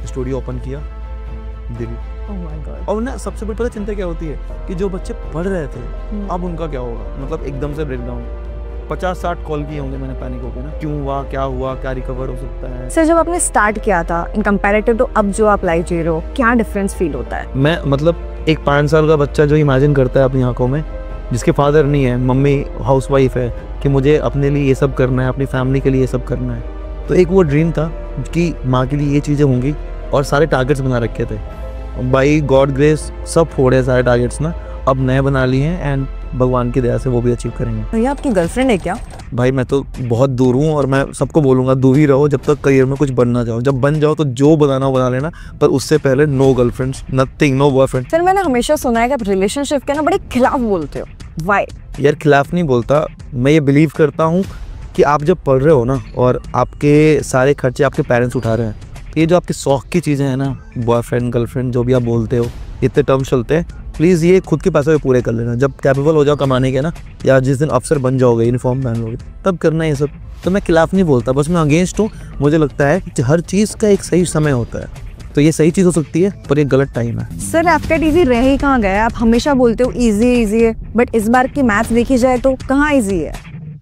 Studio open किया Delhi. Oh my God. और ना सबसे बड़ी पता चिंता क्या होती है कि जो बच्चे पढ़ रहे थे अब उनका क्या होगा, मतलब एकदम से ब्रेकडाउन। 50-60 कॉल किए होंगे मैंने पैनिक होकर ना, क्यों हुआ, क्या रिकवर हो सकता है। सर जब आपने स्टार्ट किया था इन कंपैरेटिव टू अब जो आप लाइफ जी रहे हो, क्या डिफरेंस फील होता है? मैं मतलब एक 5 साल का बच्चा जो इमेजिन करता है अपनी आंखों में, जिसके फादर नहीं है, मम्मी हाउसवाइफ है, कि मुझे अपने लिए ये सब करना है, अपनी फैमिली के लिए ये सब करना है, तो एक वो ड्रीम था कि माँ के लिए ये चीज़ें होंगी और सारे टारगेट्स बना रखे थे। बाई गॉड ग्रेस सब फोड़े सारे टारगेट्स ना, अब नए बना लिए हैं एंड भगवान की दया से वो भी अचीव करेंगे। भैया आपकी गर्लफ्रेंड है क्या? भाई मैं तो बहुत दूर हूँ और मैं सबको बोलूँगा दूर ही रहो जब तक करियर में कुछ बनना चाहो। जब बन जाओ तो जो बनाना हो बना लेना, पर उससे पहले no girlfriends, nothing, no boyfriend. Sir मैंने हमेशा सुना है कि आप रिलेशनशिप के ना बड़े खिलाफ बोलते हो, व्हाई? यार खिलाफ नहीं बोलता, मैं ये बिलीव करता हूँ कि आप जब पढ़ रहे हो ना और आपके सारे खर्चे आपके पेरेंट्स उठा रहे हैं, तो ये जो आपके शौक की चीज़ें हैं ना, बॉयफ्रेंड गर्लफ्रेंड जो भी आप बोलते हो, इतने टर्म्स चलते हैं, प्लीज़ ये खुद के पैसे पे पूरे कर लेना। जब कैपेबल हो जाओ कमाने के ना, या जिस दिन अफसर बन जाओगे, यूनिफॉर्म पहन लोगे, तब करना ये सब। तो मैं खिलाफ नहीं बोलता, बस मैं अगेंस्ट हूँ। मुझे लगता है कि हर चीज़ का एक सही समय होता है, तो ये सही चीज़ हो सकती है पर ये गलत टाइम है। सर आपका इजी रह ही कहाँ गया? आप हमेशा बोलते हो इजी है, बट इस बार की मैथ्स देखी जाए तो कहाँ इजी है?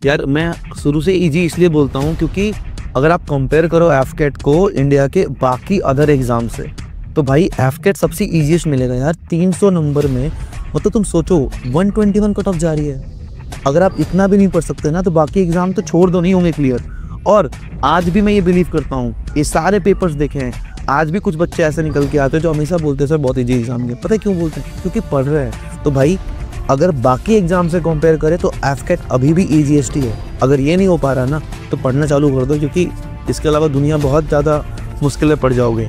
यार मैं शुरू से इजी इसलिए बोलता हूँ क्योंकि अगर आप कंपेयर करो एफकेट को इंडिया के बाकी अदर एग्जाम से, तो भाई एफकेट सबसे इजीएस्ट मिलेगा यार। 300 नंबर में, मतलब तुम सोचो 121 कट ऑफ जा रही है। अगर आप इतना भी नहीं पढ़ सकते ना, तो बाकी एग्जाम तो छोड़ दो, नहीं होंगे क्लियर। और आज भी मैं ये बिलीव करता हूँ, ये सारे पेपर्स देखे हैं, आज भी कुछ बच्चे ऐसे निकल के आते हैं जो हमेशा बोलते हैं सर बहुत इजी एग्जाम है। पता है क्यों बोलते हैं? क्योंकि पढ़ रहे हैं। तो भाई अगर बाकी एग्जाम से कंपेयर करें तो एफकेट अभी भी ईजीएस्ट ही है। अगर ये नहीं हो पा रहा ना, तो पढ़ना चालू कर दो, क्योंकि इसके अलावा दुनिया बहुत ज़्यादा मुश्किल में पड़ जाओगे।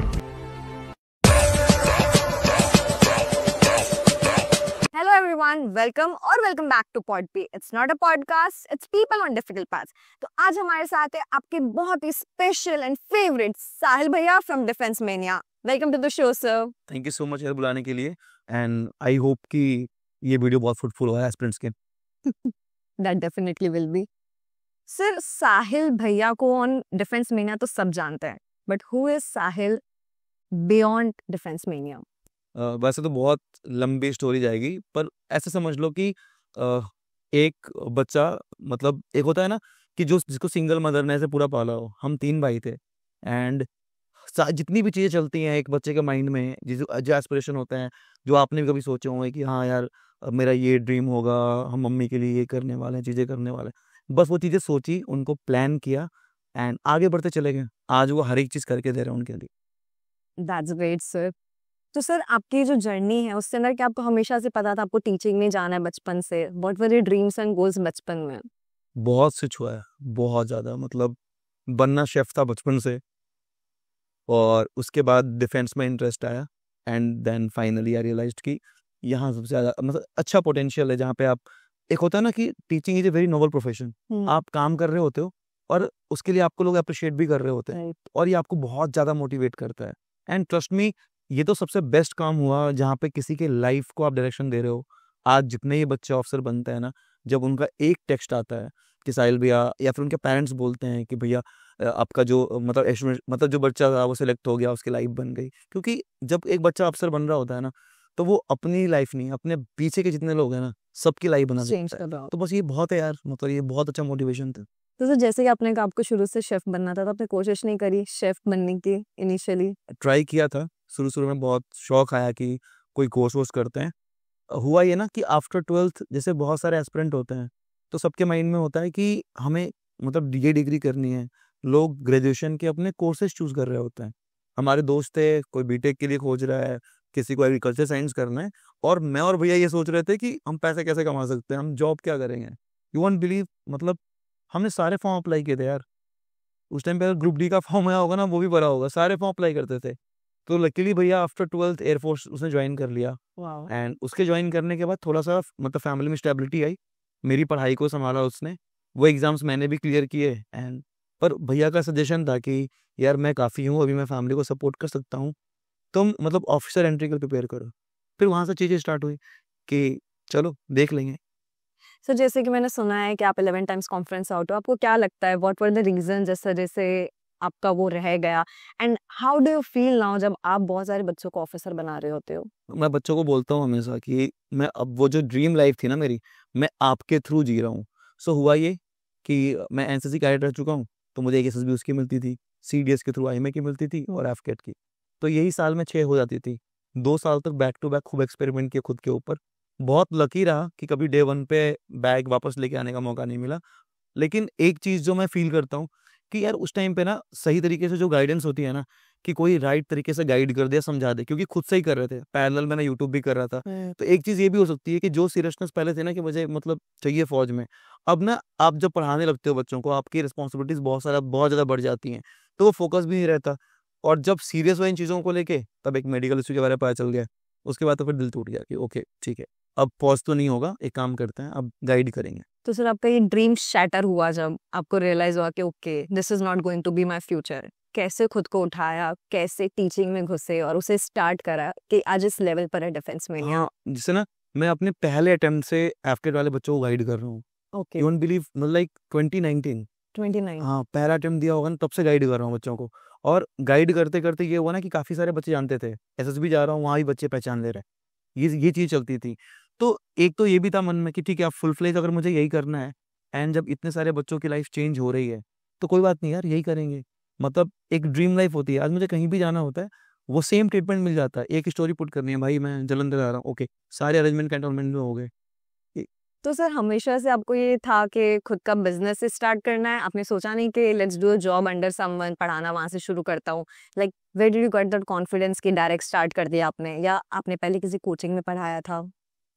Hello everyone, welcome back to Podpay. It's not a podcast, it's people on difficult paths. तो आज हमारे साथ है आपके बहुत ही स्पेशल एंड फेवरेट साहिल भैया from Defence Mania. Welcome to the show sir. Thank you so much यार बुलाने के लिए, एंड आई होप कि ये वीडियो बहुत फ्रूटफुल हो एस्पिरेंट्स के। That definitely will be. Sir Sahil भैया को ऑन डिफेंस मेनिया तो सब जानते हैं, but who is Sahil beyond Defence Mania? वैसे तो बहुत लंबी स्टोरी जाएगी, पर ऐसे समझ लो कि एक बच्चा, मतलब एक होता है ना कि जो जिसको सिंगल मदर ने ऐसे पूरा पाला हो। हम 3 भाई थे, एंड जितनी भी चीज़ें चलती हैं एक बच्चे के माइंड में, जो एस्पिरेशन होते हैं, जो आपने भी कभी सोचे होंगे कि हाँ यार मेरा ये ड्रीम होगा, हम मम्मी के लिए ये करने वाले हैं, चीज़ें करने वाले हैं। बस वो चीज़ें सोची, उनको प्लान किया एंड आगे बढ़ते चले गए। आज वो हर एक चीज़ करके दे रहे हैं उनके लिए। That's great sir. तो सर आपकी जो जर्नी है उसके अंदर क्या आपको हमेशा से पता था आपको टीचिंग में जाना है बचपन से? What were your dreams and goals बचपन में? बहुत स्विच हुआ है, बहुत ज़्यादा। मतलब बनना शेफ था बचपन से, और उसके बाद डिफेंस में इंटरेस्ट आया, and then finally I realised कि यहाँ सबसे ज़्यादा मतलब अच्छा पोटेंशियल है, जहाँ पे आप, एक होता है ना कि teaching is a very noble profession. आप काम कर रहे होते हो और उसके लिए आपको लोग अप्रिशिएट भी कर रहे होते हैं, और ये आपको बहुत ज़्यादा मोटिवेट करता है। एंड ट्रस्ट मी, ये तो सबसे बेस्ट काम हुआ जहाँ पे किसी के लाइफ को आप डायरेक्शन दे रहे हो। आज जितने ये बच्चे ऑफिसर बनते हैं ना, जब उनका एक टेक्स्ट आता है कि साहिल भैया, या फिर उनके पेरेंट्स बोलते हैं कि भैया आपका जो मतलब जो बच्चा था वो सिलेक्ट हो गया, उसकी लाइफ बन गई। क्योंकि जब एक बच्चा अफसर बन रहा होता है ना, तो वो अपनी लाइफ नहीं, अपने पीछे के जितने लोग हैं ना, सबकी लाइफ बना सकता है। तो बस ये बहुत है यार, मतलब ये बहुत अच्छा मोटिवेशन था। तो जैसे कि आपने कहा आपको शुरू से शेफ बनना था, तो आपने कोशिश नहीं करी शेफ बनने की इनिशियली? ट्राई किया था, शुरू में बहुत शौक आया कि कोई कोर्स वोर्स करते हैं। हुआ ये ना कि आफ्टर 12th जैसे बहुत सारे एस्पिरेंट होते हैं, तो सबके माइंड में होता है कि हमें मतलब ये डिग्री करनी है। लोग ग्रेजुएशन के अपने कोर्सेज चूज कर रहे होते हैं। हमारे दोस्त थे, कोई बीटेक के लिए खोज रहा है, किसी को एग्रीकल्चर साइंस करना है, और मैं और भैया ये सोच रहे थे कि हम पैसे कैसे कमा सकते हैं, हम जॉब क्या करेंगे। यू वोंट बिलीव, मतलब हमने सारे फॉर्म अप्लाई किए थे यार। उस टाइम पे अगर ग्रुप डी का फॉर्म आया होगा ना, वो भी भरा होगा, सारे फॉर्म अप्लाई करते थे। तो लकीली भैया आफ्टर 12th एयरफोर्स उसने ज्वाइन कर लिया, एंड उसके ज्वाइन करने के बाद थोड़ा सा मतलब फैमिली में स्टेबिलिटी आई, मेरी पढ़ाई को संभाला उसने, वो एग्जाम्स मैंने भी क्लियर किए। एंड पर भैया का सजेशन था कि यार मैं काफ़ी हूँ, अभी मैं फैमिली को सपोर्ट कर सकता हूँ, तुम मतलब ऑफिसर एंट्री के लिए प्रिपेयर करो। फिर वहाँ से चीज़ें स्टार्ट हुई कि चलो देख लेंगे। सो जैसे कि मैंने सुना है कि आप 11 टाइम्स कॉन्फ्रेंस आउट हो, आपको क्या लगता है व्हाट वर द रीजन जिस वजह से आपका वो रह गया? And how do you feel now जब आप बहुत सारे बच्चों को ऑफिसर बना रहे होते हो? मैं बच्चों को बोलता हूँ हमेशा कि मैं अब वो जो ड्रीम लाइफ थी ना मेरी, मैं आपके थ्रू जी रहा हूँ। सो हुआ ये कि मैं एनसीसी कैडेट रह चुका हूँ, तो मुझे एक एसएसबी उसकी मिलती थी, सीडीएस के थ्रू आईएमए की मिलती थी और एफकेट की। तो यही साल में 6 हो जाती थी। 2 साल तक बैक टू बैक खूब एक्सपेरिमेंट किया खुद के ऊपर। बहुत लकी रहा कि कभी डे 1 पे बैग वापस लेके आने का मौका नहीं मिला। लेकिन एक चीज़ जो मैं फ़ील करता हूँ कि यार उस टाइम पे ना सही तरीके से जो गाइडेंस होती है ना, कि कोई राइट तरीके से गाइड कर दे, समझा दे, क्योंकि खुद से ही कर रहे थे। पैरेलल मैंने यूट्यूब भी कर रहा था। तो एक चीज़ ये भी हो सकती है कि जो सीरियसनेस पहले थे ना कि मुझे मतलब चाहिए फ़ौज में, अब ना आप जब पढ़ाने लगते हो बच्चों को, आपकी रिस्पॉन्सिबिलिटीज़ बहुत ज़्यादा बढ़ जाती हैं, तो वो फ़ोकस भी नहीं रहता। और जब सीरियस हुआ इन चीज़ों को लेके, तब एक मेडिकल इश्यू के बारे में पता चल गया। उसके बाद तो फिर दिल टूट गया कि ओके, ठीक है, अब फ़ौज तो नहीं होगा, एक काम करते हैं, अब गाइड करेंगे। तो सर आपका ये ड्रीम शैटर हुआ जब आपको रियलाइज हुआ कि okay this is not going to be my future, कैसे खुद को उठाया, कैसे टीचिंग में घुसे और उसे स्टार्ट करा कि आज इस लेवल पर है डिफेंस में? हाँ, जैसे ना मैं अपने पहले अटेम्प्ट से एफकेट वाले बच्चों को गाइड कर रहा हूँ। ओके, यू वोंट बिलीव, मतलब लाइक 2019, 29। हाँ, पहला अटेम्प्ट दिया होगा ना, तब से गाइड कर रहा हूँ बच्चों को। और गाइड करते-करते ये हुआ ना कि काफ़ी सारे बच्चे जानते थे। एसएसबी जा रहा हूँ, वहाँ भी बच्चे पहचान ले रहे हैं। ये चीज़ चलती थी। तो एक तो ये भी था मन में कि ठीक है, अब फुल फ्लेज अगर मुझे यही करना है, एंड जब इतने सारे बच्चों की लाइफ चेंज हो रही है, तो कोई बात नहीं यार, यही करेंगे। मतलब एक ड्रीम लाइफ होती है। आज मुझे कहीं भी जाना होता है, वो सेम ट्रीटमेंट मिल जाता है। एक स्टोरी पुट करनी है, भाई मैं जालंधर आ रहा हूँ, ओके, सारे अरेंजमेंट कैंटोनमेंट में हो गए। ए तो सर हमेशा से आपको ये था कि खुद का बिजनेस स्टार्ट करना है? आपने सोचा नहीं कि let's do a job under someone, पढ़ाना वहां से शुरू करता हूँ? Like where did you get that confidence कि डायरेक्ट स्टार्ट कर दिया आपने, या आपने पहले किसी कोचिंग में पढ़ाया था?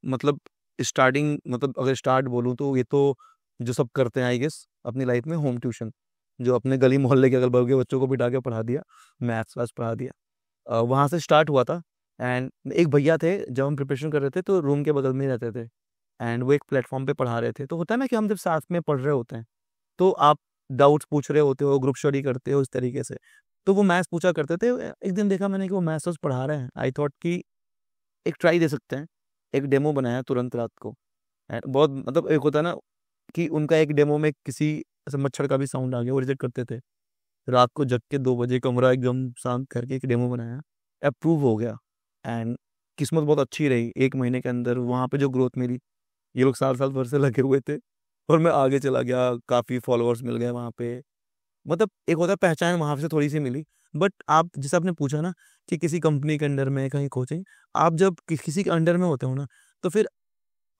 मतलब स्टार्टिंग, मतलब अगर स्टार्ट बोलूँ तो ये तो जो सब करते हैं आई गेस अपनी लाइफ में, होम ट्यूशन, जो अपने गली मोहल्ले के अगल-बगल के बच्चों को बिठा के पढ़ा दिया, मैथ्स-वैथ्स पढ़ा दिया। वहाँ से स्टार्ट हुआ था। एंड एक भैया थे, जब हम प्रिपरेशन कर रहे थे तो रूम के बगल में ही रहते थे, एंड वो एक प्लेटफ़ॉर्म पे पढ़ा रहे थे। तो होता है ना कि हम जब साथ में पढ़ रहे होते हैं, तो आप डाउट्स पूछ रहे होते हो, ग्रुप स्टडी करते हो इस तरीके से। तो वो मैथ्स पूछा करते थे। एक दिन देखा मैंने कि वो मैथ्स पढ़ा रहे हैं। आई थॉट कि एक ट्राई दे सकते हैं। एक डेमो बनाया तुरंत रात को। बहुत मतलब एक होता है ना कि उनका एक डेमो में किसी ऐसे मच्छर का भी साउंड आ गया, वो रिजेक्ट करते थे। रात को जग के 2 बजे कमरा एकदम शांत करके एक डेमो बनाया, अप्रूव हो गया। एंड किस्मत बहुत अच्छी रही, 1 महीने के अंदर वहाँ पे जो ग्रोथ मिली, ये लोग साल-साल भर से लगे हुए थे और मैं आगे चला गया, काफ़ी फॉलोअर्स मिल गए वहाँ पे। मतलब एक होता है पहचान वहाँ से थोड़ी-सी मिली। बट आप जैसे आपने पूछा ना कि किसी कंपनी के अंडर में कहीं कोचिंग, आप जब किसी के अंडर में होते हो ना, तो फिर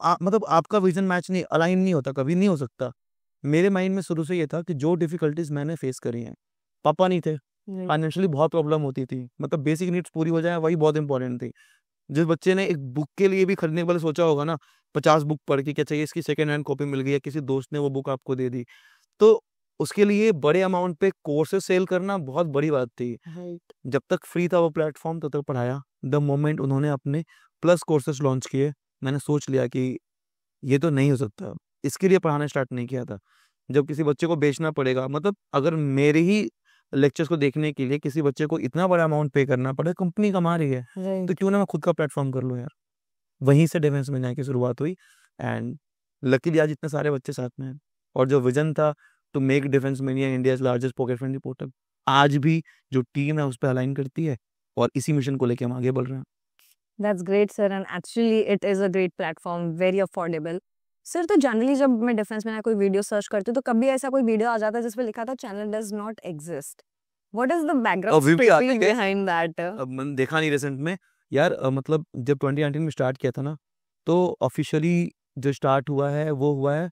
मतलब आपका विज़न मैच नहीं, अलाइन नहीं होता, कभी नहीं हो सकता। मेरे माइंड में शुरू से ये था कि जो डिफ़िकल्टीज़ मैंने फेस करी हैं, पापा नहीं थे, राइट। फाइनेंशियली बहुत प्रॉब्लम होती थी। मतलब बेसिक नीड्स पूरी हो जाए वही बहुत इम्पोर्टेंट थी। जिस बच्चे ने एक बुक के लिए भी खरीदने के पहले सोचा होगा ना, 50 बुक पढ़ के क्या चाहिए, इसकी सेकंड हैंड कॉपी मिल गई है, किसी दोस्त ने वो बुक आपको दे दी। तो उसके लिए बड़े अमाउंट पे कोर्सेज़ सेल करना बहुत बड़ी बात थी। राइट। जब तक फ्री था वो प्लेटफ़ॉर्म तब तक पढ़ाया। द मोमेंट उन्होंने अपने प्लस कोर्सेज़ लॉन्च किए, मैंने सोच लिया कि ये तो नहीं हो सकता। इसके लिए पढ़ाना स्टार्ट नहीं किया था। जब किसी बच्चे को बेचना पड़ेगा, मतलब अगर मेरे ही लेक्चर्स को देखने के लिए किसी बच्चे को इतना बड़ा अमाउंट पे करना पड़े, कंपनी कमा रही है, तो राइट। क्यों ना मैं खुद का प्लेटफ़ॉर्म कर लूँ यार। वहीं से डिफेंस में जाके शुरुआत हुई। एंड लकीली आज इतने सारे बच्चे साथ में हैं। और जो विज़न था to make Defence Mania India's largest pocket friendly portal, आज भी जो टीम है उस पे अलाइन करती है और इसी मिशन को लेके हम आगे बढ़ रहे हैं। That's great sir, and actually it is a great platform, very affordable. Sir तो जनरली जब मैं डिफेंस में ना कोई वीडियो सर्च करती हूँ तो कभी ऐसा कोई वीडियो आ जाता है जिसपे लिखा था channel does not exist. What is the background अभी भी आती स्टोरी है। Behind that? अब मैंने देखा नहीं रिसेंट में यार। मतलब जब 2019 में स्टार्ट किया था ना, तो ऑफिशियली जो स्टार्ट हुआ है वो हुआ है,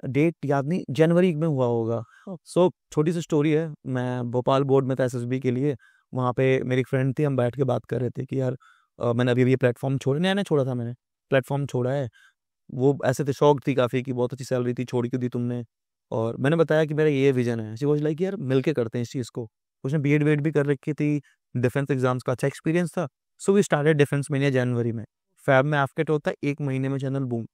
डेट याद नहीं, जनवरी में हुआ होगा। सो छोटी सी स्टोरी है। मैं भोपाल बोर्ड में था एसएसबी के लिए। वहाँ पे मेरी फ्रेंड थी, हम बैठ के बात कर रहे थे कि यार मैंने अभी अभी ये प्लेटफॉर्म छोड़ा, नया नया छोड़ा था मैंने, प्लेटफॉर्म छोड़ा है। वो ऐसे थे, शौक थी काफ़ी कि बहुत अच्छी सैलरी थी, छोड़ क्यों दी तुमने। और मैंने बताया कि मेरा ये विजन है। शी वाज लाइक यार मिलके करते हैं इस चीज़ को। उसने बीएड वीएड भी कर रखी थी, डिफेंस एग्जाम्स का अच्छा एक्सपीरियंस था। So we started Defence Mania जनवरी में। फैब में एफकेट होता है, 1 महीने में चैनल बूम,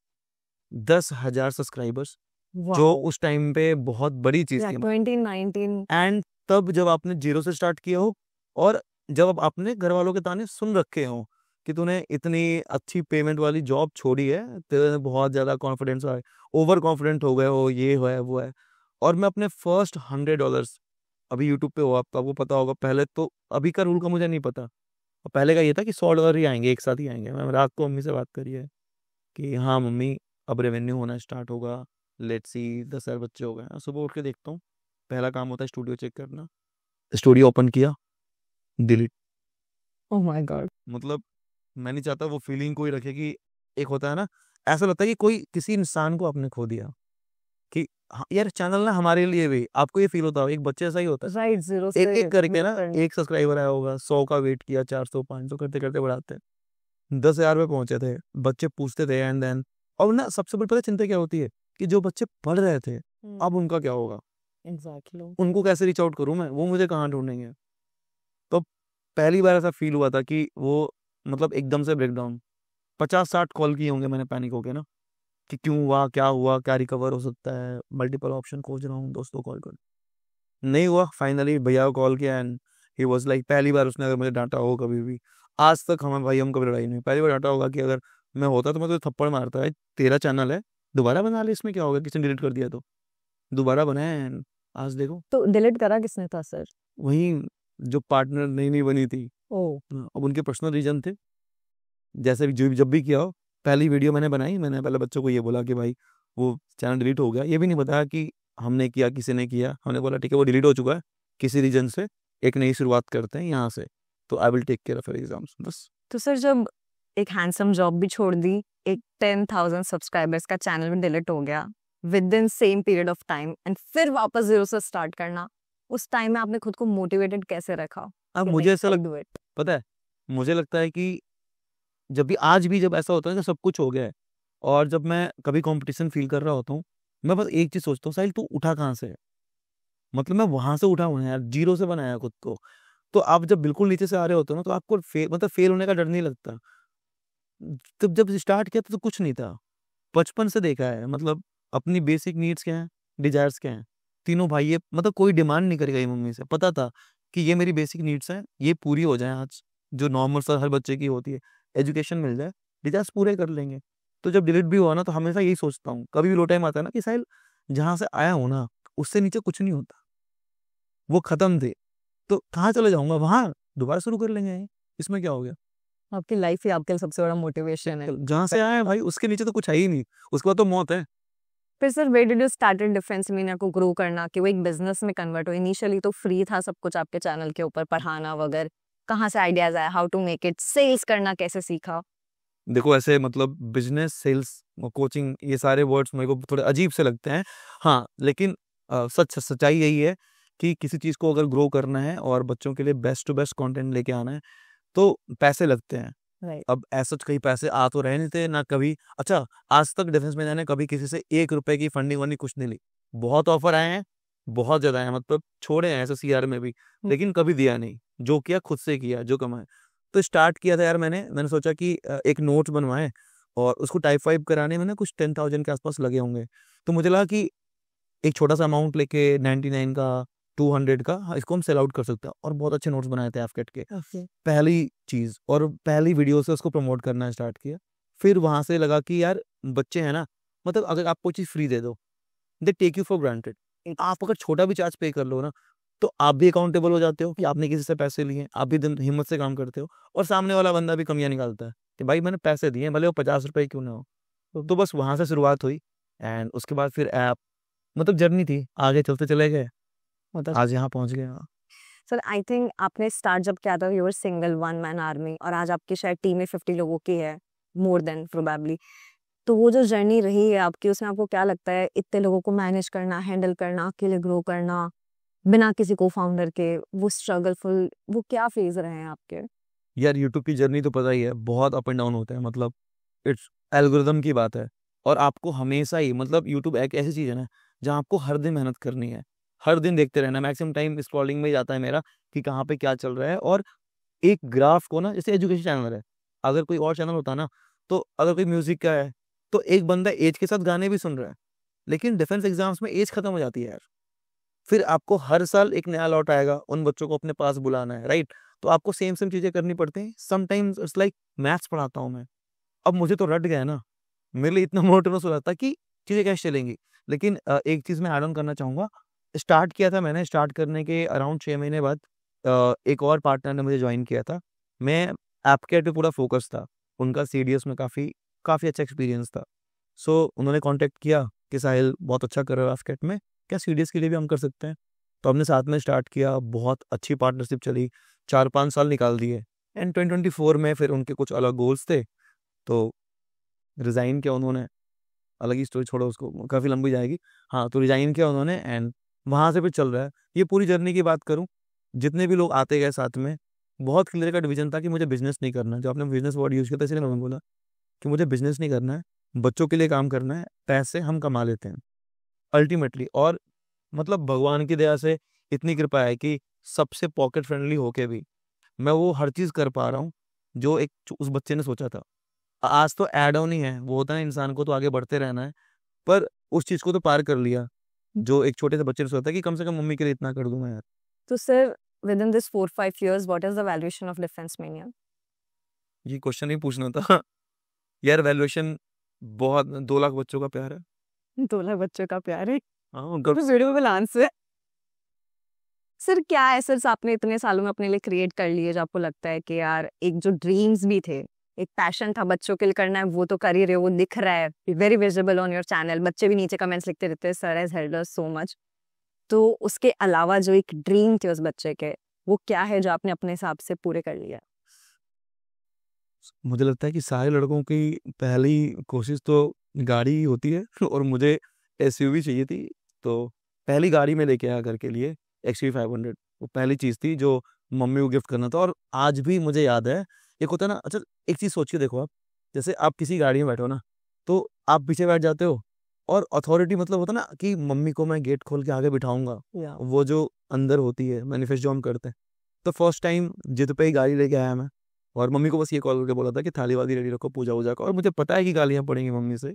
10,000 सब्सक्राइबर्स, जो वाओ, उस टाइम पे बहुत बड़ी चीज़ थी। 2019। एंड तब जब आपने ज़ीरो से स्टार्ट किया हो, और जब अब आपने घरवालों के ताने सुन रखे हों कि तूने इतनी अच्छी पेमेंट वाली जॉब छोड़ी है, तेरे में बहुत ज़्यादा कॉन्फिडेंस है, ओवर कॉन्फिडेंट हो गए हो, ये है, वो है। और मैं अपने फर्स्ट $100 अभी यूट्यूब पे हो आप तो आपको पता होगा, पहले तो अभी का रूल का मुझे नहीं पता, और पहले का ये था कि $100 ही आएंगे, एक साथ ही आएंगे। मैं रात को मम्मी से बात करी है कि हाँ मम्मी अब रेवेन्यू होना स्टार्ट होगा, लेट्स सी 10,000 बच्चे हो गए। सुबह उठ के देखता हूँ, पहला काम होता है स्टूडियो चेक करना, स्टूडियो ओपन किया, डिलीट। Oh my God. मतलब मैं नहीं चाहता वो फीलिंग कोई रखे कि एक होता है ना, ऐसा लगता है कि कोई किसी इंसान को आपने खो दिया, कि हाँ, यार चैनल ना हमारे लिए भी, आपको ये फील होता हो, एक बच्चे ऐसा ही होता है, राइट, जीरो एक से एक करके ना, करने। एक सब्सक्राइबर आया होगा, 100 का वेट किया, 400 500 करते करते बढ़ाते हैं 10,000 पे पहुंचे थे, बच्चे पूछते थे एंड देन। और ना सबसे बड़ी पता है चिंता क्या होती है, कि जो बच्चे पढ़ रहे थे अब उनका क्या होगा, एग्जैक्टली। उनको कैसे रीच आउट करूं मैं, वो मुझे कहाँ ढूंढेंगे। तो पहली बार ऐसा फील हुआ था कि वो मतलब एकदम से ब्रेकडाउन, 50-60 कॉल किए होंगे मैंने पैनिक होके ना, कि क्यों हुआ, क्या हुआ, क्या रिकवर हो सकता है, मल्टीपल ऑप्शन खोज रहा हूँ, दोस्तों कॉल कर, नहीं हुआ। फाइनली भैया को कॉल किया एंड ही वाज लाइक, पहली बार उसने अगर मुझे डांटा हो कभी भी, आज तक हमें भाई हम कभी लड़ाई नहीं, पहली बार डांटा होगा कि अगर मैं होता तो मैं तो थप्पड़ मारता है, तेरा चैनल है दोबारा बना ले, इसमें क्या होगा, किसी ने डिलीट कर दिया तो दोबारा बनाया and आज देखो। तो डिलीट करा किसने था सर? वही जो पार्टनर नई नई बनी थी, ओ। अब उनके पर्सनल रीजन थे, जैसे भी जब भी किया हो। पहली वीडियो मैंने बनाई, मैंने पहले बच्चों को ये बोला कि भाई वो चैनल डिलीट हो गया, ये भी नहीं बताया कि हमने किया किसी ने किया, हमने बोला ठीक है वो डिलीट हो चुका है किसी रीजन से, एक नई शुरुआत करते हैं यहाँ से, तो I will take care of exams, बस। तो सर जब एक हैंडसम जॉब भी छोड़ दी, एक 10,000 सब्सक्राइबर्स का चैनल भी डिलीट हो गया with in same period of time, and फिर वापस जीरो से स्टार्ट करना, उस टाइम में आपने खुद को मोटिवेटेड कैसे रखा? अब कि मुझे नहीं, ऐसा I'll लग do it? पता है, मुझे लगता है कि जब भी आज भी जब ऐसा होता है कि सब कुछ हो गया है, और जब मैं कभी कंपटीशन फील कर रहा होता हूँ, मैं बस एक चीज सोचता हूँ, साहिल तू उठा कहाँ से है, मतलब मैं वहां से उठा हूँ यार, जीरो से बनाया खुद को। तो आप जब बिल्कुल नीचे से आ रहे होते हो ना, तो आपको मतलब फेल होने का डर नहीं लगता। तब जब स्टार्ट किया तो कुछ नहीं था, बचपन से देखा है, मतलब अपनी बेसिक नीड्स क्या हैं, डिजायर्स क्या हैं, तीनों भाई ये, मतलब कोई डिमांड नहीं करेगा ये मम्मी से, पता था कि ये मेरी बेसिक नीड्स हैं, ये पूरी हो जाए आज, जो नॉर्मल सा हर बच्चे की होती है, एजुकेशन मिल जाए, डिजायर्स पूरे कर लेंगे। तो जब डिलीट भी हुआ ना, तो हमेशा यही सोचता हूँ, कभी भी लो टाइम आता है ना, कि साहिल जहां से आया हूँ ना, उससे नीचे कुछ नहीं होता, वो खत्म थे, तो कहाँ चले जाऊंगा, वहां दोबारा शुरू कर लेंगे, इसमें क्या हो गया। आपकी लाइफ ही आपके लिए सबसे बड़ा मोटिवेशन है। जहां से आया है भाई उसके नीचे तो कुछ है ही नहीं, उसके बाद तो मौत है। फिर sir where did you started Defence Media को ग्रो करना, कि वो एक बिजनेस में कन्वर्ट हो? इनिशियली तो फ्री था सब कुछ आपके चैनल के ऊपर, पढ़ाना वगैरह, कहाँ से आइडियाज आया, how to make it, sales करना कैसे सीखा? देखो ऐसे मतलब बिजनेस, सेल्स, कोचिंग, ये सारे वर्ड्स मेरे को थोड़े अजीब से लगते हैं, हाँ लेकिन सच्चाई यही है कि किसी चीज को अगर ग्रो करना है और बच्चों के लिए बेस्ट टू बेस्ट कंटेंट लेके आना है, तो पैसे लगते हैं। राइट। अब ऐसा कहीं पैसे आ तो रहे नहीं थे ना कभी, अच्छा आज तक डिफेंस में मैंने कभी किसी से 1 रुपए की फंडिंग वंडिंग कुछ नहीं ली, बहुत ऑफर आए हैं, बहुत ज्यादा है, मतलब छोड़े हैं ऐसे सीआर में भी, लेकिन कभी दिया नहीं, जो किया खुद से किया, जो कमाए। तो स्टार्ट किया था यार, मैंने सोचा कि एक नोट बनवाए और उसको टाइप वाइप कराने में ना कुछ 10,000 के आसपास लगे होंगे, तो मुझे लगा कि एक छोटा सा अमाउंट लेके 99 का, 200 का, हाँ, इसको हम सेल आउट कर सकते हैं, और बहुत अच्छे नोट्स बनाए थे एफकेट के। ओके। पहली चीज और पहली वीडियो से उसको प्रमोट करना स्टार्ट किया। फिर वहां से लगा कि यार बच्चे हैं ना, मतलब अगर आप कोई चीज फ्री दे दो, they take you for granted. आप अगर छोटा भी चार्ज पे कर लो ना, तो आप भी अकाउंटेबल हो जाते हो कि आपने किसी से पैसे लिए, आप भी दिन हिम्मत से काम करते हो, और सामने वाला बंदा भी कमियां निकालता है कि भाई मैंने पैसे दिए, भले वो 50 रुपए क्यों ना हो। तो बस वहां से शुरुआत हुई, एंड उसके बाद फिर ऐप, मतलब जर्नी थी, आगे चलते चले गए, मतलब आज यहाँ पहुंच गए। सर आई थिंक आपने स्टार्ट जब किया था, you were single one man army, और आज आपकी शायद टीम में 50 लोगों की है, मोर देन प्रोबेबली। तो वो जो जर्नी रही है आपकी, उसमें आपको क्या लगता है, इतने लोगों को मैनेज करना, हैंडल करना, अकेले ग्रो करना, बिना किसी को फाउंडर के, वो स्ट्रगलफुल, वो क्या फेज रहे हैं आपके? यार यूट्यूब की जर्नी तो पता ही है, बहुत अप एंड डाउन होते हैं, मतलब इट्स एल्गोरिदम की बात है, और आपको हमेशा ही, मतलब यूट्यूब एक ऐसी चीज है ना, जहाँ आपको हर दिन मेहनत करनी है, हर दिन देखते रहना, मैक्सिमम टाइम स्क्रॉलिंग में ही जाता है मेरा, कि कहाँ पे क्या चल रहा है। और एक ग्राफ को ना, जैसे एजुकेशन चैनल है, अगर कोई और चैनल होता ना, तो अगर कोई म्यूजिक का है, तो एक बंदा एज के साथ गाने भी सुन रहा है, लेकिन डिफेंस एग्जाम्स में एज खत्म हो जाती है यार, फिर आपको हर साल एक नया लॉट आएगा, उन बच्चों को अपने पास बुलाना है, राइट, तो आपको सेम सेम चीजें करनी पड़ती हैं। समटाइम्स इट्स लाइक मैथ्स पढ़ाता हूँ मैं, अब मुझे तो रट गया ना, मेरे लिए इतना मोनोटोनस हो जाता है कि चीजें कैसे चलेंगी। लेकिन एक चीज मैं ऐड ऑन करना चाहूंगा, स्टार्ट किया था मैंने, स्टार्ट करने के अराउंड 6 महीने बाद एक और पार्टनर ने मुझे ज्वाइन किया था। मैं एपकेट पे पूरा फोकस था, उनका सीडीएस में काफ़ी अच्छा एक्सपीरियंस था। सो उन्होंने कॉन्टेक्ट किया कि साहिल बहुत अच्छा कर रहा है एपकेट में, क्या सीडीएस के लिए भी हम कर सकते हैं? तो हमने साथ में स्टार्ट किया, बहुत अच्छी पार्टनरशिप चली, 4-5 साल निकाल दिए। एंड 2024 में फिर उनके कुछ अलग गोल्स थे, तो रिज़ाइन किया उन्होंने। अलग ही स्टोरी, छोड़ो उसको, काफ़ी लंबी जाएगी। हाँ, तो रिज़ाइन किया उन्होंने एंड वहाँ से फिर चल रहा है। ये पूरी जर्नी की बात करूँ, जितने भी लोग आते गए साथ में, बहुत क्लियर कट विज़न था कि मुझे बिज़नेस नहीं करना है। जो आपने बिज़नेस वर्ड यूज़ किया था, इसलिए मैंने बोला कि मुझे बिज़नेस नहीं करना है, बच्चों के लिए काम करना है, पैसे हम कमा लेते हैं अल्टीमेटली। और मतलब भगवान की दया से इतनी कृपा है कि सबसे पॉकेट फ्रेंडली होके भी मैं वो हर चीज़ कर पा रहा हूँ, जो उस बच्चे ने सोचा था। आज तो ऐड ऑन ही है, वो होता है ना, इंसान को तो आगे बढ़ते रहना है, पर उस चीज़ को तो पार कर लिया, जो एक छोटे से बच्चे ने सोचा था कि कम से कम मम्मी के लिए इतना कर दूँ मैं यार। तो sir, within this 4-5 years, what is the valuation of Defense Mania? ये क्वेश्चन ही पूछना था। यार वैल्यूएशन बहुत, 2 लाख बच्चों का प्यार है। 2 लाख बच्चों का प्यार है। हाँ, उनका ब्यूटीफुल आंसर। सर, क्या एसेट्स आपने इतने सालों में अपने लिए क्रिएट कर लिए जो आपको लगता है कि यार एक जो ड्रीम्स भी थे, एक पैशन था बच्चों के लिए करना है, वो तो कर ही रहे हो, वो दिख रहा है, very visible on your channel. बच्चे भी नीचे कमेंट्स लिखते रहते हैं, sir has helped us so much. तो उसके अलावा जो एक ड्रीम थे उस बच्चे के, वो क्या है जो आपने अपने हिसाब से पूरे कर लिया? मुझे लगता है कि सारे लड़कों की पहली कोशिश तो गाड़ी ही होती है और मुझे एसयूवी चाहिए थी, तो पहली गाड़ी में लेके आया घर के लिए एक्सयूवी 500। वो पहली चीज़ थी जो मम्मी को गिफ्ट करना था। और आज भी मुझे याद है, एक होता है ना, अच्छा एक चीज़ सोच के देखो आप, जैसे आप किसी गाड़ी में बैठो ना, तो आप पीछे बैठ जाते हो और अथॉरिटी मतलब होता है ना कि मम्मी को मैं गेट खोल के आगे बिठाऊंगा, या वो जो अंदर होती है मैनिफेस्ट जो हम करते हैं। तो फर्स्ट टाइम जिद पे ही गाड़ी लेके आया मैं, और मम्मी को बस ये कॉल करके बोला था कि थाली वाली रेडी रखो पूजा वूजा का। और मुझे पता है कि गालियाँ पड़ेंगी मम्मी से,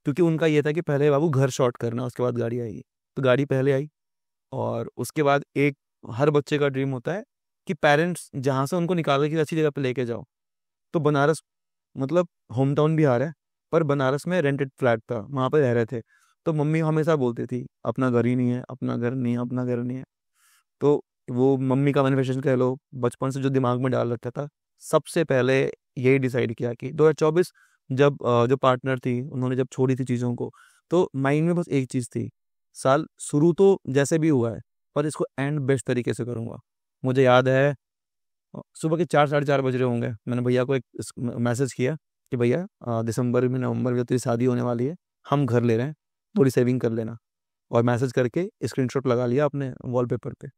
क्योंकि उनका ये था कि पहले बाबू घर शॉर्ट करना, उसके बाद गाड़ी आएगी। तो गाड़ी पहले आई, और उसके बाद एक हर बच्चे का ड्रीम होता है कि पेरेंट्स जहाँ से उनको निकाल के अच्छी जगह पे लेके जाओ। तो बनारस, मतलब होम टाउन बिहार है, पर बनारस में रेंटेड फ्लैट था, वहाँ पे रह रहे थे। तो मम्मी हमेशा बोलती थी अपना घर ही नहीं है, अपना घर नहीं है, अपना घर नहीं है। तो वो मम्मी का मैनिफेस्टेशन कह लो, बचपन से जो दिमाग में डाल रखा था, सबसे पहले यही डिसाइड किया कि 2024 जब जो पार्टनर थी उन्होंने जब छोड़ी थी चीज़ों को, तो माइंड में बस एक चीज़ थी, साल शुरू तो जैसे भी हुआ है, पर इसको एंड बेस्ट तरीके से करूँगा। मुझे याद है सुबह के 4-4:30 बज रहे होंगे, मैंने भैया को एक मैसेज किया कि भैया दिसंबर में नवंबर में तेरी शादी होने वाली है, हम घर ले रहे हैं, थोड़ी सेविंग कर लेना। और मैसेज करके स्क्रीनशॉट लगा लिया अपने वॉलपेपर पे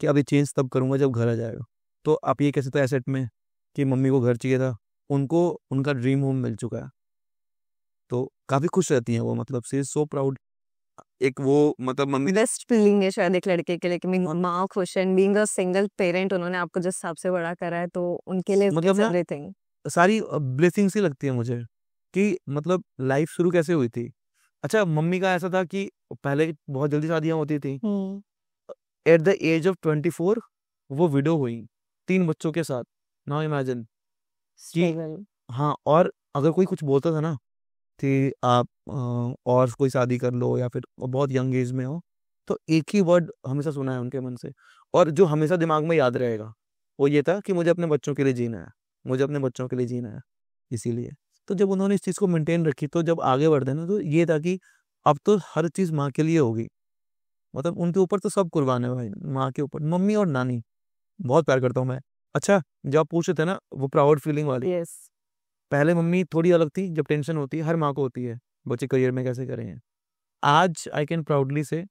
कि अब ये चेंज तब करूँगा जब घर आ जाएगा। तो आप ये कह सकते हो एसेट में कि मम्मी को घर चाहिए था, उनको उनका ड्रीम होम मिल चुका है, तो काफ़ी खुश रहती हैं वो, मतलब शी इज़ सो प्राउड। एक वो मतलब मम्मी बेस्ट फीलिंग है शायद एक लड़के के लिए कि मेरी माँ खुश है। बीइंग अ सिंगल पेरेंट, उन्होंने आपको जिस हिसाब से बड़ा करा है, तो उनके लिए मतलब ना एवरीथिंग। सारी ब्लेसिंग्स ही लगती है मुझे कि मतलब लाइफ शुरू कैसे हुई थी। अच्छा, मम्मी का ऐसा था कि पहले बहुत जल्दी शादियाँ होती थी। एट द एज ऑफ 24 वो विडो हुई 3 बच्चों के साथ। नाउ इमेजिन कि स्ट्रगल। हाँ, और अगर कोई कुछ बोलता था ना कि आप और कोई शादी कर लो या फिर बहुत यंग एज में हो, तो एक ही वर्ड हमेशा सुना है उनके मन से, और जो हमेशा दिमाग में याद रहेगा वो ये था कि मुझे अपने बच्चों के लिए जीना है, मुझे अपने बच्चों के लिए जीना है। इसीलिए तो जब उन्होंने इस चीज़ को मेंटेन रखी, तो जब आगे बढ़ते ना, तो ये था कि अब तो हर चीज़ माँ के लिए होगी। मतलब उनके ऊपर तो सब कुर्बान है भाई, माँ के ऊपर, मम्मी और नानी बहुत प्यार करता हूँ मैं। अच्छा, जब आप पूछ रहे थे ना वो प्राउड फीलिंग वाली, यस। पहले मम्मी थोड़ी अलग थी, जब टेंशन होती है हर माँ को होती है बच्चे करियर में कैसे करें। आज आई कैन प्राउडली से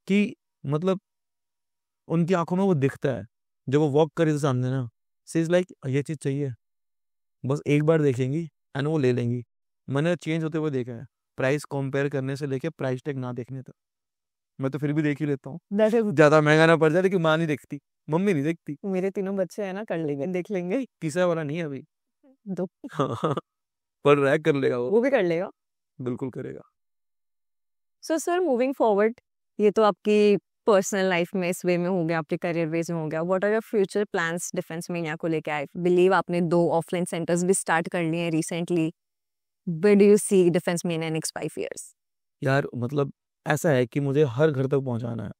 कि मतलब उनकी आंखों में वो दिखता है, जब वो वॉक करे तो सामने ना, सी इज लाइक ये चीज़ चाहिए, बस एक बार देखेंगी एंड वो ले लेंगी। मैंने चेंज होते हुए देखा है, प्राइस कंपेयर करने से लेके प्राइस टैग ना देखने तक। मैं तो फिर भी देख ही लेता हूँ, दैट इज। ज़्यादा महंगा ना पड़ जाए, लेकिन माँ नहीं देखती, मम्मी नहीं देखती। मेरे तीनों बच्चे हैं ना, कर लेंगे, देख लेंगे। तीसरा वाला नहीं है अभी। दो। पर रैक कर लेगा वो भी कर लेगा। बिल्कुल करेगा। सो सर, मूविंग फॉरवर्ड, ये तो आपकी पर्सनल लाइफ में इस वे में हो गया, आपके करियर वेज में हो गया। What are your future plans Defence Media को लेके? आई बिलीव आपने 2 ऑफलाइन सेंटर्स भी स्टार्ट कर लिए हैं recently. Where do you see Defence Media in next 5 years? यार मतलब ऐसा है कि मुझे हर घर तक पहुंचाना है,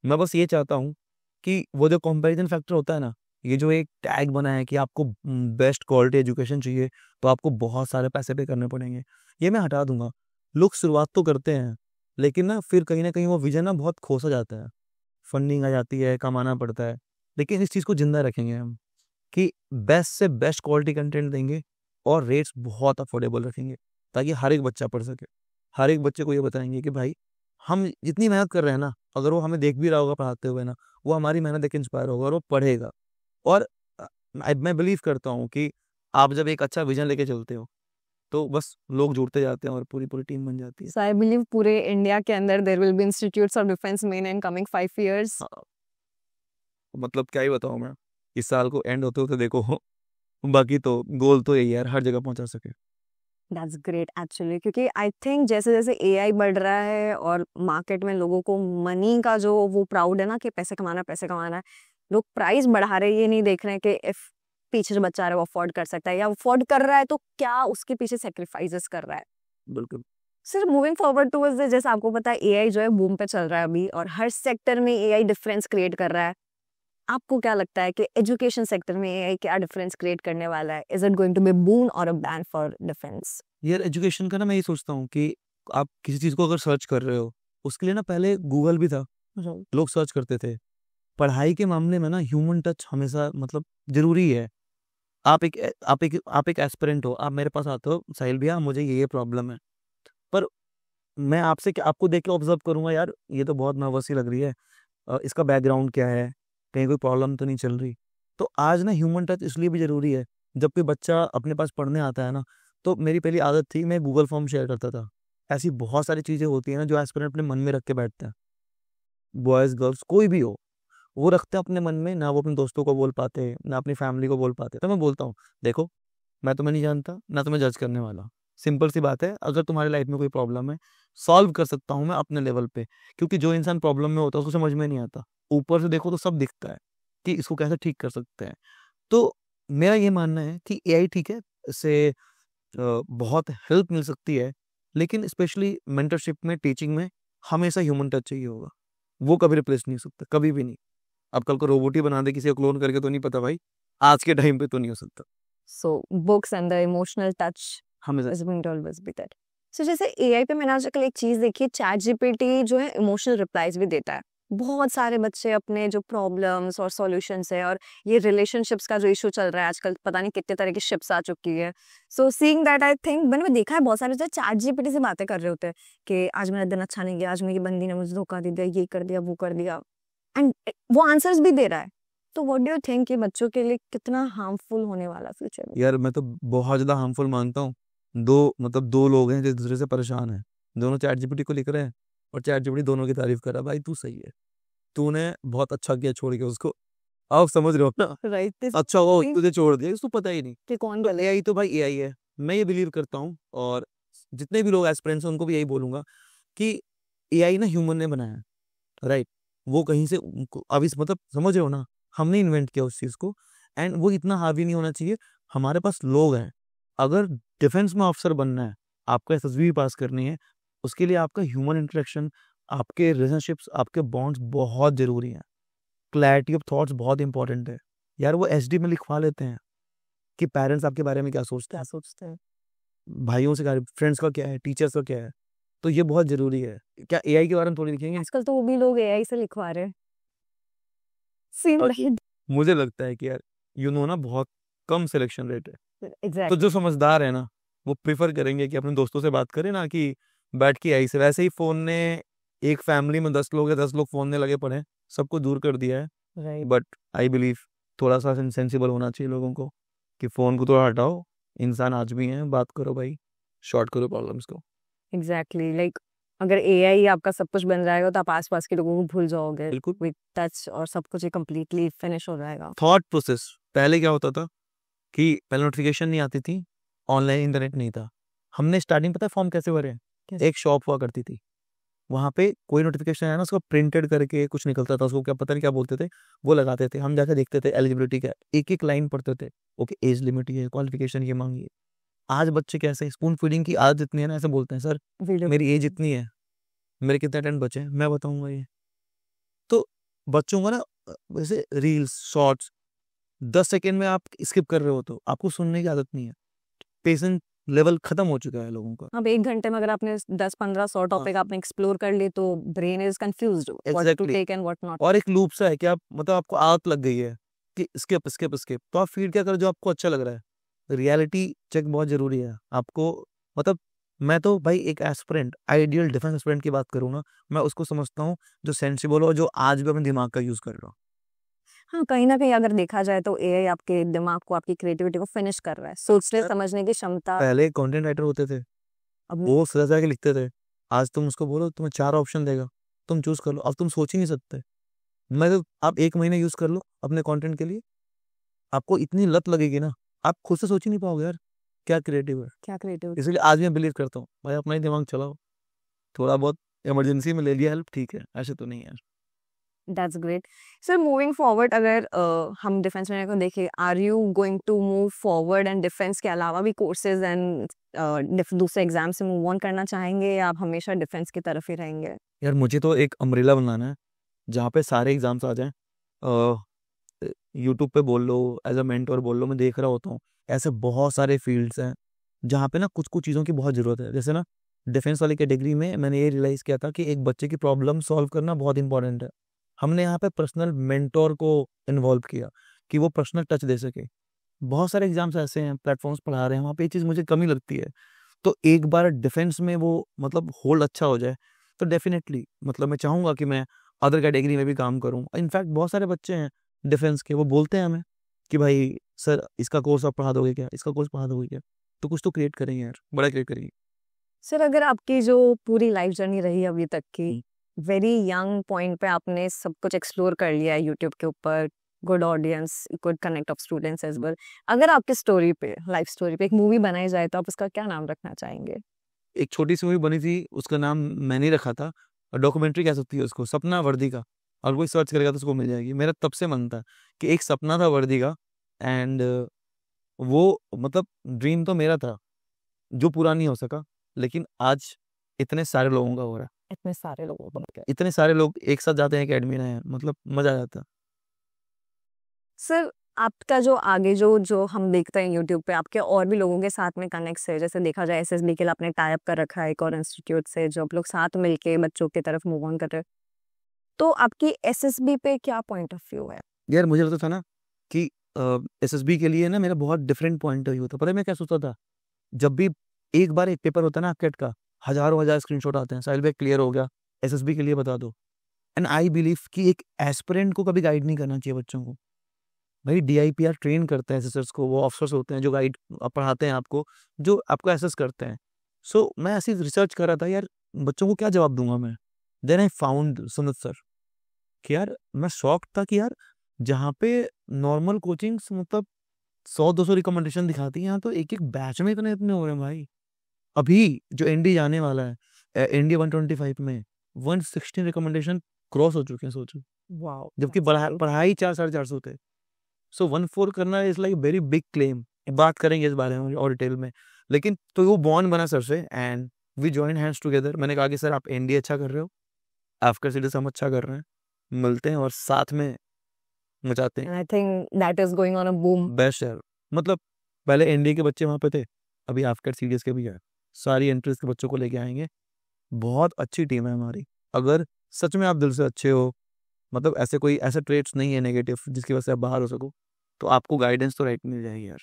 मैं बस ये चाहता हूँ कि वो जो कंपैरिजन फैक्टर होता है ना, ये जो एक टैग बना है कि आपको बेस्ट क्वालिटी एजुकेशन चाहिए तो आपको बहुत सारे पैसे पे करने पड़ेंगे, ये मैं हटा दूंगा। लोग शुरुआत तो करते हैं, लेकिन ना फिर कहीं ना कहीं वो विजन ना बहुत खोसा जाता है, फंडिंग आ जाती है, कमाना पड़ता है। लेकिन इस चीज़ को जिंदा रखेंगे हम कि बेस्ट से बेस्ट क्वालिटी कंटेंट देंगे और रेट्स बहुत अफोर्डेबल रखेंगे ताकि हर एक बच्चा पढ़ सके। हर एक बच्चे को ये बताएंगे कि भाई हम जितनी मेहनत कर रहे हैं ना, अगर वो हमें देख भी रहा होगा पढ़ाते हुए ना, वो हमारी मेहनत देख के इंस्पायर होगा और वो पढ़ेगा। और मैं बिलीव करता हूँ कि आप जब एक अच्छा विजन लेके चलते हो तो बस लोग जुड़ते जाते हैं और पूरी पूरी टीम बन जाती है। So I believe पूरे इंडिया के अंदर there will be institutes of defense main in coming 5 years. हाँ, मतलब क्या ही बताऊँ मैं, इस साल को एंड होते होते देखो बाकी तो गोल तो यही है यार, हर जगह पहुंचा सके। That's great actually, क्योंकि I think जैसे जैसे AI बढ़ रहा है और मार्केट में लोगों को मनी का जो वो प्राउड है ना कि पैसे कमाना है, लोग प्राइस बढ़ा रहे हैं, ये नहीं देख रहे हैं कि इफ पीछे जो बच्चा है वो अफोर्ड कर सकता है या अफोर्ड कर रहा है तो क्या उसके पीछे सेक्रीफाइसेस कर रहा है। बिल्कुल। सिर्फ मूविंग फॉरवर्ड टूवर्ड्स, जैसे आपको पता है एआई जो है बूम पे चल रहा है अभी और हर सेक्टर में एआई डिफरेंस क्रिएट कर रहा है। आपको क्या लगता है कि एजुकेशन सेक्टर में एआई क्या डिफरेंस क्रिएट करने वाला है? Is it going to be boon और अ बैन फॉर डिफेंस? यार एजुकेशन का ना मैं ये सोचता हूँ कि आप किसी चीज़ को अगर सर्च कर रहे हो, उसके लिए ना पहले गूगल भी था, लोग सर्च करते थे। पढ़ाई के मामले में ना ह्यूमन टच हमेशा मतलब जरूरी है। आप एक एस्पिरेंट हो, आप मेरे पास आते हो, साहिल भैया मुझे ये प्रॉब्लम है, पर मैं आपको देख के ऑब्जर्व करूंगा, यार ये तो बहुत नर्वस ही लग रही है, इसका बैकग्राउंड क्या है, कहीं कोई प्रॉब्लम तो नहीं चल रही। तो आज ना ह्यूमन टच इसलिए भी जरूरी है। जब कोई बच्चा अपने पास पढ़ने आता है ना, तो मेरी पहली आदत थी, मैं गूगल फॉर्म शेयर करता था। ऐसी बहुत सारी चीजें होती है ना जो एस्पिरेंट अपने मन में रख के बैठते हैं, बॉयज गर्ल्स कोई भी हो, वो रखते हैं अपने मन में, ना वो अपने दोस्तों को बोल पाते, ना अपनी फैमिली को बोल पाते। तो मैं बोलता हूँ, देखो मैं तुम्हें नहीं जानता, ना तुम्हें जज करने वाला, सिंपल सी बात है, अगर तुम्हारी लाइफ में कोई प्रॉब्लम है, सॉल्व कर सकता हूँ मैं अपने लेवल पे। क्योंकि जो इंसान प्रॉब्लम में होता है उसको समझ में नहीं आता, ऊपर से देखो तो सब दिखता है कि इसको कैसे ठीक कर सकते हैं। तो मेरा ये मानना है कि एआई ठीक है, इससे बहुत हेल्प मिल सकती है, लेकिन स्पेशली मेंटरशिप में, टीचिंग में हमेशा ह्यूमन टच चाहिए होगा। वो कभी रिप्लेस नहीं हो सकता, कभी भी नहीं। अब कल को रोबोट ही बना दे किसी को क्लोन करके, तो नहीं पता भाई, आज के टाइम पे तो नहीं हो सकता। So books and the emotional touch हमेशा is going to always be there. So जैसे एआई पे मैंने आजकल एक चीज देखी है, चैट जीपीटी जो है इमोशनल रिप्लाईज भी देता है। बहुत सारे बच्चे अपने जो प्रॉब्लम्स और सॉल्यूशंस है और ये रिलेशनशिप्स का जो इशू चल रहा है आजकल, पता नहीं कितने तरह की शिप्स आ चुकी है। सो सीइंग दैट आई थिंक मैंने देखा है बहुत सारे जो चैट जीपीटी से बातें कर रहे होते हैं कि आज मेरा दिन अच्छा नहीं गया, आज मेरी बंदी ने मुझे धोखा दे दिया, ये कर दिया, वो कर दिया, एंड वो आंसर्स भी दे रहा है। तो व्हाट डू यू थिंक ये बच्चों के लिए कितना हार्मफुल होने वाला फ्यूचर में? यार मैं तो बहुत ज्यादा हार्मफुल मानता हूँ। दो लोग हैं जो एक दूसरे से परेशान हैं, दोनों चैट जीपीटी को लिख रहे हैं और चैट जीपीटी दोनों की तारीफ कर रहा है, भाई तू सही है, तूने बहुत अच्छा किया छोड़ के उसको। आप समझ रहे हो ना, राइट, अच्छा हो तुझे छोड़ दिया, इसको पता ही नहीं। कि कौन तो गलत? एआई तो भाई एआई है, मैं ये बिलीव करता हूँ। और जितने भी लोग एस्पिरेंट्स हैं उनको भी यही बोलूंगा कि एआई ना ह्यूमन ने बनाया है, राइट। वो कहीं से अभी मतलब समझ रहे हो ना, हमने इन्वेंट किया उस चीज को, एंड वो इतना हावी नहीं होना चाहिए। हमारे पास लोग हैं, अगर डिफेंस में ऑफिसर बनना है, आपको एसएसबी पास करनी है, उसके लिए आपका ह्यूमन इंटरेक्शन, आपके रिलेशनशिप्स, आपके बॉन्ड्स बहुत जरूरी हैं। क्लैरिटी ऑफ थॉट्स बहुत इंपॉर्टेंट है। यार वो एसडी में लिखवा लेते हैं कि पेरेंट्स आपके बारे में क्या सोचते क्या हैं, सोचते हैं? भाइयों से क्या, फ्रेंड्स का क्या है, टीचर्स का क्या है। तो ये बहुत जरूरी है। क्या एआई के बारे में थोड़ी लिखेंगे? आजकल तो वो भी लोग एआई से लिखवा रहे हैं। सीन और लाइक मुझे लगता है कि यार ना बहुत कम सिलेक्शन रेट है। तो एग्जैक्ट। जो समझदार है ना, वो प्रेफर करेंगे कि अपने दोस्तों से बात करें ना कि बैठ के आई से। वैसे ही फोन ने एक फैमिली में 10 लोग है, 10 लोग फोन में लगे पड़े हैं, सबको दूर कर दिया है। राइट। बट आई बिलीव थोड़ा सा सेंसिबल होना चाहिए लोगों को कि फोन को थोड़ा हटाओ, इंसान आज भी है, बात करो भाई, शॉर्ट करो प्रॉब्लम्स को। एग्जैक्टली, लाइक अगर एआई आपका सब कुछ बन जाएगा तो आप आसपास के लोगों को भूल जाओगे बिल्कुल। विद टच और सब कुछ कंप्लीटली फिनिश हो जाएगा। थॉट प्रोसेस, पहले क्या होता था कि पहले नोटिफिकेशन नहीं आती थी, ऑनलाइन इंटरनेट नहीं था, हमने स्टार्टिंग पता है फॉर्म कैसे भरे? एक शॉप हुआ करती थी, वहां पे कोई नोटिफिकेशन आया ना, उसको प्रिंटेड करके कुछ निकलता था, उसको क्या पता नहीं क्या बोलते थे, वो लगाते थे, हम जाके देखते थे एलिजिबिलिटी क्या, एक एक लाइन पढ़ते थे, ओके एज लिमिट ये, क्वालिफिकेशन ये मांगी है। आज बच्चे कैसे, स्पून फीडिंग की आदत इतनी है ना, ऐसे बोलते हैं सर वीडियो मेरी एज इतनी है, मेरे कितने अटेंड बचे हैं, मैं बताऊंगा ये। तो बच्चों का ना वैसे रील्स शॉर्ट्स 10 सेकंड में आप स्किप कर रहे हो तो आपको सुनने की आदत नहीं है, पेशेंस लेवल खत्म हो चुका है लोगों का। अब 1 घंटे में अगर आपने 10-15 100 हाँ टॉपिक आपने एक्सप्लोर कर लिए तो brain is confused what to exactly, take and what not. और एक लूप सा है कि आप मतलब आपको आदत लग गई है कि स्किप स्किप स्किप, तो आप फीड क्या करो जो आपको अच्छा लग रहा है। रियलिटी चेक बहुत जरूरी है आपको, मतलब मैं तो भाई एक एस्पिरेंट, आइडियल डिफेंस एस्पिरेंट की बात करूँ ना, मैं उसको समझता हूँ जो सेंसिबल हो, जो आज भी अपने दिमाग का यूज कर रहा हो। हाँ, कहीं न कहीं अगर देखा जाए तो एआई आपके दिमाग को, आपकी क्रिएटिविटी को फिनिश कर रहा है। सोचने यार समझने की क्षमता पहले कंटेंट राइटर होते थे, अब वो सजा सजा के लिखते थे, आज तुम उसको बोलो तुम्हें 4 ऑप्शन देगा, तुम चूज कर लो, अब तुम सोच ही नहीं सकते। मैं तो आप 1 महीना यूज कर लो अपने कंटेंट के लिए, आपको इतनी लत लगेगी ना, आप खुद से सोच ही नहीं पाओगे यार क्या क्रिएटिव है। क्या क्रिएटिविटी। इसलिए आज मैं बिलीव करता हूँ भाई अपना ही दिमाग चलाओ, थोड़ा बहुत इमरजेंसी में ले लिया हेल्प ठीक है, ऐसे तो नहीं यार। That's great. Sir moving forward अगर हम डिफेंस में को देखें, are you going to move forward and defence के अलावा भी कोर्सेज एंड दूसरे एग्जाम से मूव ऑन करना चाहेंगे या आप हमेशा डिफेंस की तरफ ही रहेंगे? यार मुझे तो एक अम्ब्रेला बनाना है जहाँ पे सारे एग्जाम्स आ जाएं। यूट्यूब पे बोल लो, एज अ मेंटोर बोल लो, मैं देख रहा होता हूँ ऐसे बहुत सारे फील्ड्स हैं जहाँ पे ना कुछ कुछ चीज़ों की बहुत ज़रूरत है। जैसे ना डिफेंस वाली कैटेगरी में मैंने ये रियलाइज़ किया था कि एक बच्चे की प्रॉब्लम सॉल्व करना बहुत इंपॉर्टेंट है। हमने यहाँ पे पर्सनल मेंटोर को इन्वॉल्व किया कि वो पर्सनल टच दे सके। बहुत सारे एग्जाम्स ऐसे हैं, प्लेटफॉर्म्स पढ़ा रहे हैं, वहाँ पे ये चीज़ मुझे कमी लगती है। तो एक बार डिफेंस में वो मतलब होल्ड अच्छा हो जाए तो डेफिनेटली मतलब मैं चाहूँगा कि मैं अदर कैटेगरी में भी काम करूँ। इनफैक्ट बहुत सारे बच्चे हैं डिफेंस के, वो बोलते हैं हमें कि भाई सर इसका कोर्स आप पढ़ा दोगे क्या, इसका कोर्स पढ़ा दोगे क्या, तो कुछ तो क्रिएट करेंगे यार, बड़ा क्रिएट करेंगे। सर अगर आपकी जो पूरी लाइफ जर्नी रही अभी तक की, वेरी यंग पॉइंट पे आपने सब कुछ एक्सप्लोर कर लिया है यूट्यूब के ऊपर, good audience, good connect of students as well, अगर आपकी स्टोरी पे, लाइफ स्टोरी पे एक मूवी बनाई जाए तो आप उसका क्या नाम रखना चाहेंगे? एक छोटी सी मूवी बनी थी, उसका नाम मैंने ही रखा था, डॉक्यूमेंट्री कह सकती है उसको, सपना वर्दी का, और कोई सर्च करेगा तो उसको मिल जाएगी। मेरा तब से मन था कि एक सपना था वर्दी का, एंड वो मतलब ड्रीम तो मेरा था जो पूरा नहीं हो सका, लेकिन आज इतने सारे लोगों का हो रहा इतने सारे लोगों को है, इतने सारे लोग एक साथ जाते हैं एकेडमी में, मतलब मजा आ जाता है। सर आपका जो आगे जो जो हम देखते हैं यूट्यूब पे, आपके और भी लोगों के साथ में कनेक्ट है, जैसे देखा जाए एसएसबी के लिए आपने टाई अप कर रखा है एक और इंस्टीट्यूट से, जो आप लोग साथ मिलके बच्चों की तरफ मूव ऑन कर रहे हैं, तो आपकी एसएसबी पे क्या पॉइंट ऑफ व्यू है? यार मुझे लगता था ना कि एसएसबी के लिए ना मेरा बहुत डिफरेंट पॉइंट ऑफ व्यू था। पता है मैं क्या सोचता था, जब भी एक बार एक पेपर होता है ना कैट का, हजारों हजार स्क्रीनशॉट आते हैं, साहिल भाई क्लियर हो गया, एसएसबी के लिए बता दो। एंड आई बिलीव कि एक एस्पिरेंट को कभी गाइड नहीं करना चाहिए बच्चों को। भाई डीआईपीआर ट्रेन करते हैं एसेसर्स को, वो ऑफिसर्स होते हैं जो गाइड पढ़ाते हैं आपको, जो आपको एसेस करते हैं। सो मैं ऐसी रिसर्च कर रहा था यार, बच्चों को क्या जवाब दूंगा मैं। Then I found Sumit sir, कि यार मैं शॉक था कि यार जहाँ पे नॉर्मल कोचिंग्स मतलब 100-200 रिकमेंडेशन दिखाती है, यहाँ तो एक एक बैच में इतने इतने हो रहे हैं भाई। अभी जो एनडी जाने वाला है, एनडी 125 में 116 रिकमेंडेशन क्रॉस हो चुके हैं, सोचो। वाओ, जबकि पढ़ाई 400-450 थे। सो 1-4 करना is like very big claim. बात करेंगे इस बारे में और डिटेल में, लेकिन तो वो बॉन्ड बना सर से, and we join hands together. मैंने कहा कि सर आप एनडी अच्छा कर रहे हो, आफ्टर सीरीज हम अच्छा कर रहे हैं, मिलते हैं और साथ में मचाते हैं। And I think that is going on a boom. Best यार, मतलब पहले एनडी के बच्चे वहाँ पे थे, अभी आफ्टर सीरीज के भी है, सारी एंट्रीज के बच्चों को लेके आएंगे। बहुत अच्छी टीम है हमारी। अगर सच में आप दिल से अच्छे हो, मतलब ऐसे कोई ऐसे ट्रेट्स नहीं है नेगेटिव जिसकी वजह से आप बाहर हो सको, तो आपको गाइडेंस तो राइट मिल जाएगी यार।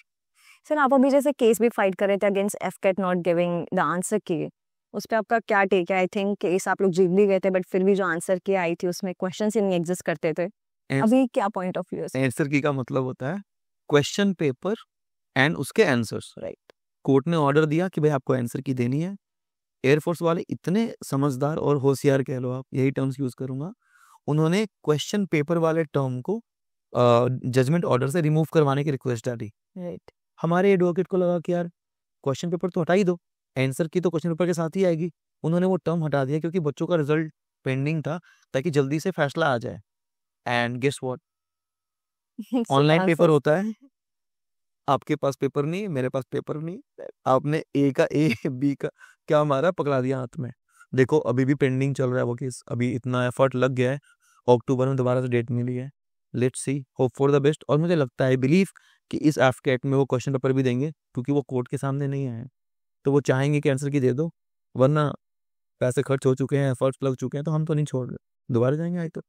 सर आप अभी जैसे केस भी फाइट कर रहे थे against AFCAT not giving the answer key, उस पे आपका क्या टेक है? आई थिंक केस आप लोग जीत भी गए थे, बट फिर भी जो आंसर की आई थी उसमें क्वेश्चंस ही नहीं एग्जिस्ट करते थे, अभी क्या पॉइंट ऑफ व्यू है? आंसर की का मतलब होता है क्वेश्चन पेपर एंड उसके आंसर्स। राइट। कोर्ट ने ऑर्डर दिया कि भाई आपको आंसर की देनी है। एयरफोर्स वाले इतने समझदार और होशियार कह लो आप, यही टर्म्स यूज करूंगा, उन्होंने क्वेश्चन पेपर वाले टर्म को जजमेंट ऑर्डर से रिमूव करवाने की रिक्वेस्ट डाली। राइट। हमारे एडवोकेट को लगा कि यार क्वेश्चन पेपर तो हटा ही दो, आंसर की तो क्वेश्चन पेपर के साथ ही आएगी। उन्होंने वो टर्म हटा दिया क्योंकि बच्चों का रिजल्ट पेंडिंग था, ताकि जल्दी से फैसला आ जाए। And guess what, online paper होता है, आपके पास पेपर नहीं, मेरे पास पेपर नहीं, आपने ए का ए बी का क्या मारा, पकड़ा दिया हाथ में। देखो अभी भी पेंडिंग चल रहा है वो केस, अभी इतना एफर्ट लग गया है, अक्टूबर में दोबारा से डेट मिली है, let's see, hope for the best. और मुझे लगता है, बिलीव कि इस एफकेट में वो क्वेश्चन पेपर भी देंगे, क्योंकि वो कोर्ट के सामने नहीं आए हैं, तो वो चाहेंगे कि आंसर की दे दो, वरना पैसे खर्च हो चुके हैं, एफर्ट्स लग चुके हैं, तो हम तो नहीं छोड़ रहे, दोबारा जाएंगे आई तो।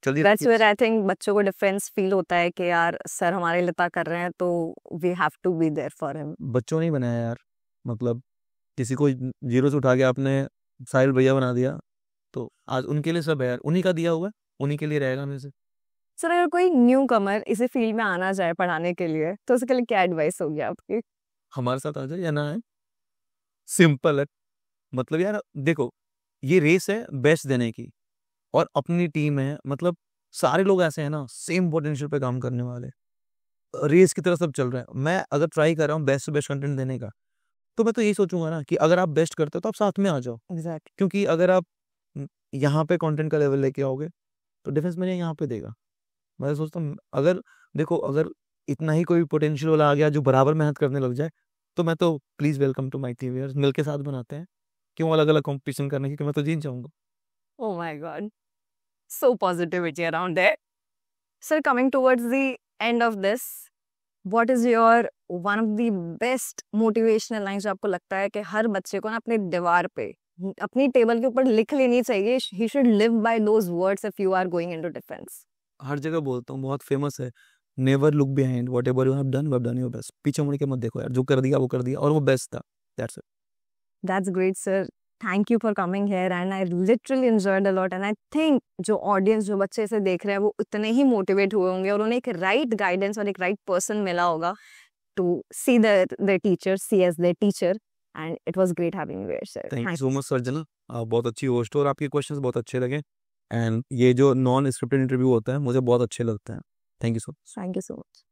चलिए दैट्स वेयर आई थिंक बच्चों को डिफरेंस फील होता है कि यार सर हमारे लिए इतना कर रहे हैं तो we have to be there for him. बच्चों ने ही बनाया यार, मतलब किसी को जीरो से उठा के आपने साहिल भैया बना दिया, तो आज उनके लिए सब है यार, उन्हीं का दिया हुआ है, उन्हीं के लिए रहेगा हमें से। सर अगर कोई न्यू कमर इसी फील्ड में आना चाहे पढ़ाने के लिए तो उसके लिए क्या एडवाइस होगी आपकी? हमारे साथ आ जाए या ना आए, सिंपल है। मतलब यार देखो, ये रेस है बेस्ट देने की, और अपनी टीम है, मतलब सारे लोग ऐसे हैं ना, सेम पोटेंशियल पे काम करने वाले, रेस की तरह सब चल रहा है। मैं अगर ट्राई कर रहा हूँ बेस्ट से बेस्ट कंटेंट देने का, तो मैं तो यही सोचूंगा ना कि अगर आप बेस्ट करते हो तो आप साथ में आ जाओ। एग्जैक्ट। क्योंकि अगर आप यहाँ पे कंटेंट का लेवल लेके आओगे, तो डिफेंस में यहाँ पे देगा। मैं तो सोचता हूँ, अगर देखो, अगर इतना ही कोई पोटेंशियल वाला आ गया जो बराबर मेहनत करने लग जाए, तो मैं तो please welcome to my team, मिल के साथ बनाते हैं, क्यों अलग अलग कंपटीशन करने की, कि मैं तो जीत जाऊंगा। Oh my God. So positivity around there. Sir, coming towards the end of this, what is your one of the best motivational lines जो आपको लगता है कि हर बच्चे को ना अपने दीवार पे, अपनी टेबल के ऊपर लिख लेनी चाहिए? He should live by those words if you are going into defense. हर जगह बोलता हूँ, बहुत फेमस है, never look behind, what ever you have done, you have done your best. पीछे मुड़ के मत देखो यार, जो कर दिया वो कर दिया, और वो बेस्ट था, that's it. That's great, sir. Thank you for coming here and I literally enjoyed a lot and I think जो audience, जो बच्चे इसे देख रहे हैं वो उतने ही motivate हुए होंगे और उन्हें एक right guidance और एक right person मिला होगा to see their teacher, see as their teacher, and it was great having you here, sir. Thank you so much Sarjana, आप बहुत अच्छी होस्ट हो और आपके क्वेश्चंस बहुत अच्छे लगे, एंड ये जो नॉन स्क्रिप्टेड इंटरव्यू होता है मुझे बहुत अच्छे लगते हैं। Thank you so much. Thank you so much.